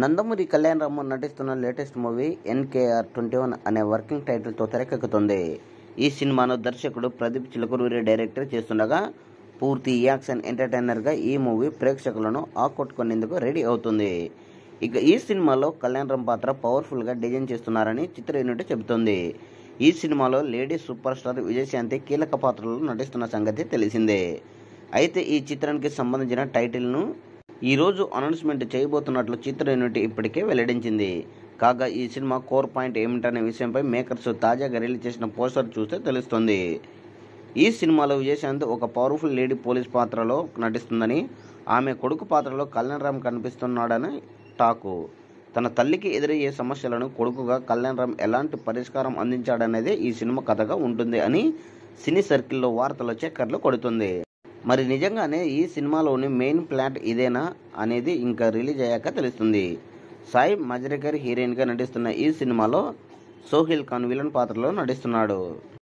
నందమూరి కళ్యాణ్ రామ్ నటిస్తున్న latest movie NKR21 అనే working టైటిల్తో తెరకెక్కుతుంది. ఈ సినిమాను దర్శకుడు ప్రదీప్ చిలకలూరి డైరెక్టర్ చేస్తుండగా, పూర్తి యాక్షన్ ఎంటర్టైనర్గా ఈ మూవీ ప్రేక్షకులను ఆకట్టుకునేందుకు రెడీ అవుతుంది. ఇక ఈ సినిమాలో కళ్యాణ్ రామ్ పాత్ర పవర్ఫుల్గా డిజైన్ చేస్తున్నారని చిత్ర యూనిట్ చెబుతోంది. ఈ సినిమాలో లేడీ సూపర్ స్టార్ విజయశాంతి కీలక పాత్రలో నటిస్తున్న సంగతి తెలిసిందే. అయితే ఈ చిత్రానికి సంబంధించిన టైటిల్ను ఈరోజు అనౌన్స్మెంట్ చేయబోతున్నట్లు చిత్ర యూనిట్ ఇప్పటికే వెల్లడించింది. కాగా ఈ సినిమా కోర్ పాయింట్ ఏమిటనే విషయంపై మేకర్స్ తాజాగా రిలీజ్ చేసిన పోస్టర్ చూస్తే తెలుస్తుంది. ఈ సినిమాలో విజయశాంతి ఒక పవర్ఫుల్ లేడీ పోలీస్ పాత్రలో నటిస్తుందని, ఆమె కొడుకు పాత్రలో కళ్యాణ్ రామ్ కనిపిస్తున్నాడని టాకు. తన తల్లికి ఎదురయ్యే సమస్యలను కొడుకుగా కళ్యాణ్ రామ్ ఎలాంటి పరిష్కారం అందించాడనేదే ఈ సినిమా కథగా ఉంటుంది అని సినీ సర్కిల్లో వార్తలు చక్కర్లు కొడుతుంది. మరి నిజంగానే ఈ సినిమాలోని మెయిన్ ప్లాట్ ఇదేనా అనేది ఇంకా రిలీజ్ అయ్యాక తెలుస్తుంది. సాయి మజ్రేకర్ హీరోయిన్గా నటిస్తున్న ఈ సినిమాలో సోహిల్ ఖాన్ విలన్ పాత్రలో నటిస్తున్నాడు.